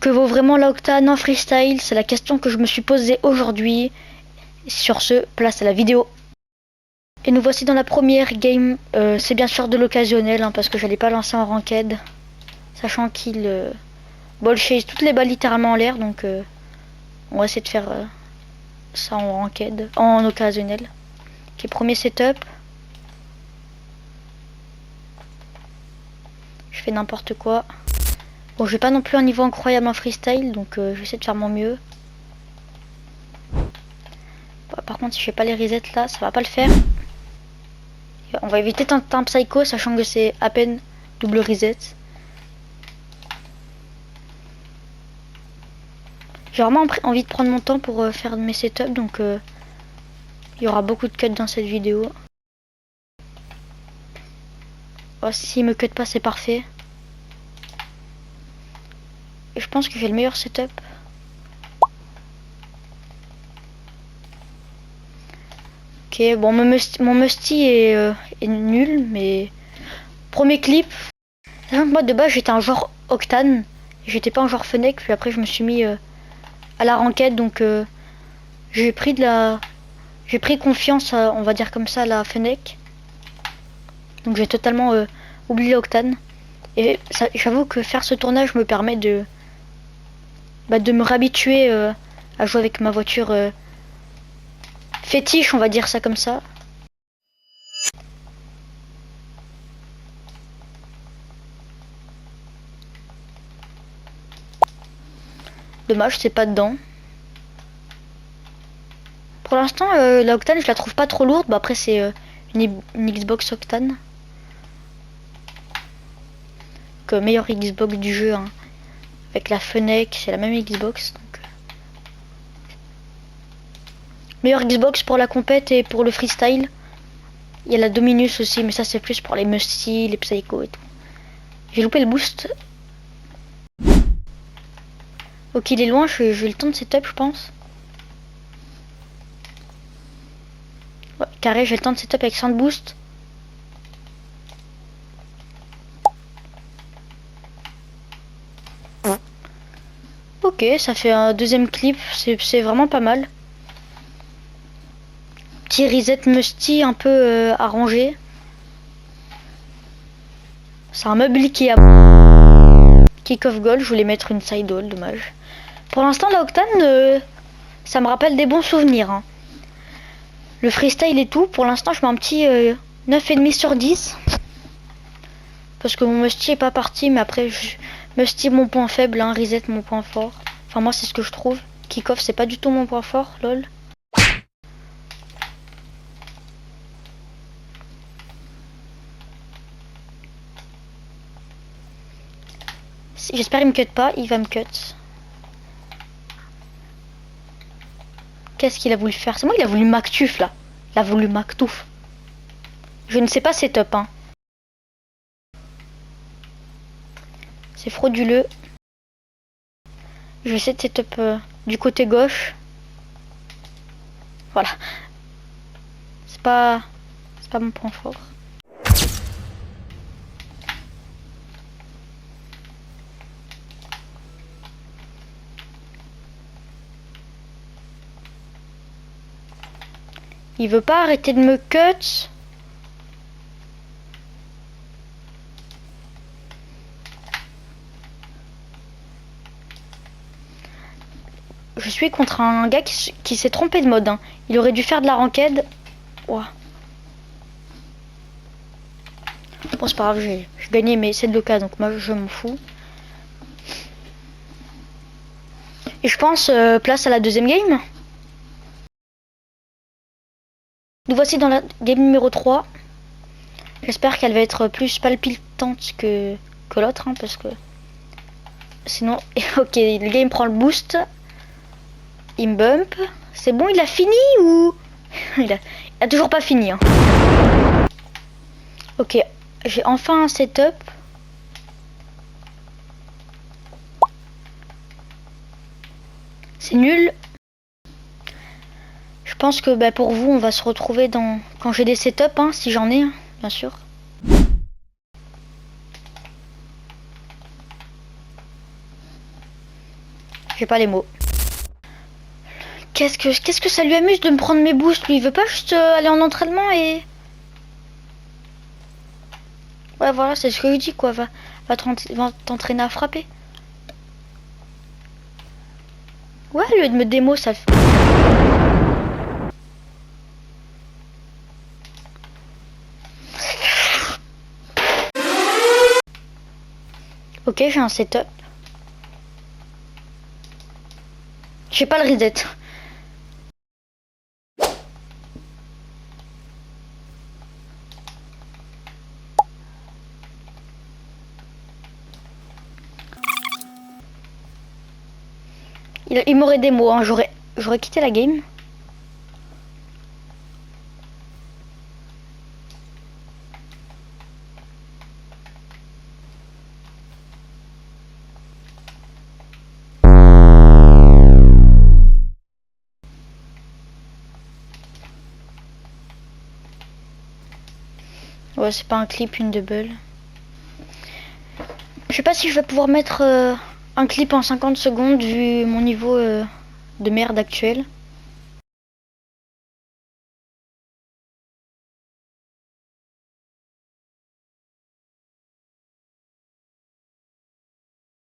que vaut vraiment la Octane en freestyle? C'est la question que je me suis posée aujourd'hui. Sur ce, place à la vidéo. Et nous voici dans la première game. C'est bien sûr de l'occasionnel, hein, parce que j'allais pas lancer en ranked. Sachant qu'il ball chase toutes les balles littéralement en l'air. Donc on va essayer de faire ça en ranked, en occasionnel. Ok, premier setup. Je fais n'importe quoi. Bon, j'ai pas non plus un niveau incroyable en freestyle, donc je vais essayer de faire mon mieux. Bon, par contre, si je fais pas les resets là, ça va pas le faire. On va éviter un psycho, sachant que c'est à peine double reset. J'ai vraiment envie de prendre mon temps pour faire mes setups, donc il y aura beaucoup de cuts dans cette vidéo. Oh, s'il me cut pas, c'est parfait. Et je pense que j'ai le meilleur setup. Ok, bon, mon musty est nul, mais premier clip. Sachant que moi de base j'étais un joueur Octane, j'étais pas un joueur Fennec, puis après je me suis mis à la ranked, donc j'ai pris confiance, on va dire comme ça, à la Fennec. Donc j'ai totalement oublié Octane. Et j'avoue que faire ce tournage me permet de me réhabituer à jouer avec ma voiture fétiche, on va dire ça comme ça. Dommage, c'est pas dedans. Pour l'instant, la Octane, je la trouve pas trop lourde. Bah, après, c'est une Xbox Octane. Donc, meilleure Xbox du jeu. Hein. Avec la Fennec, c'est la même Xbox. Donc, meilleure Xbox pour la compète et pour le freestyle. Il y a la Dominus aussi, mais ça, c'est plus pour les Musty, les Psycho et tout. J'ai loupé le boost. Ok, il est loin, j'ai le temps de setup, je pense. Ouais, carré, j'ai le temps de setup avec 100 de boost. Ok, ça fait un deuxième clip, c'est vraiment pas mal. Petit reset musty un peu arrangé. C'est un meuble Ikea. Kick-off goal, je voulais mettre une side hole, dommage. Pour l'instant, la Octane, ça me rappelle des bons souvenirs. Hein. Le freestyle et tout, pour l'instant, je mets un petit 9,5 sur 10. Parce que mon musty est pas parti, mais après, musty mon point faible, hein, reset mon point fort. Enfin, moi, c'est ce que je trouve. Kick-off, c'est pas du tout mon point fort, lol. J'espère qu'il me cut pas, il va me cut. Qu'est-ce qu'il a voulu faire? C'est moi, il a voulu Mactuf là. Il a voulu Mactuf. Je ne sais pas setup, hein. C'est frauduleux. Je vais essayer de setup du côté gauche. Voilà. C'est pas mon point fort. Il veut pas arrêter de me cut. Je suis contre un gars qui s'est trompé de mode. Hein. Il aurait dû faire de la ranked. Ouah. Bon, c'est pas grave, j'ai gagné mes 7 de cas, donc moi je m'en fous. Et je pense place à la deuxième game. Nous voici dans la game numéro 3. J'espère qu'elle va être plus palpitante que l'autre, hein, parce que sinon... Ok, le game prend le boost. Il me bump. C'est bon, il a fini ou... il a toujours pas fini. Hein. Ok, j'ai enfin un setup. C'est nul. Je pense que pour vous, on va se retrouver quand j'ai des setups, hein, si j'en ai, hein, bien sûr. J'ai pas les mots. Qu'est-ce que ça lui amuse de me prendre mes boosts? Lui, il veut pas juste aller en entraînement et... Ouais, voilà, c'est ce que je dis, quoi. Va t'entraîner à frapper. Ouais, au lieu de me démo, ça... Ok, j'ai un setup. J'ai pas le reset. Il m'aurait des mots, hein. J'aurais quitté la game. Ouais, c'est pas un clip, une double. Je sais pas si je vais pouvoir mettre un clip en 50 secondes vu mon niveau de merde actuel.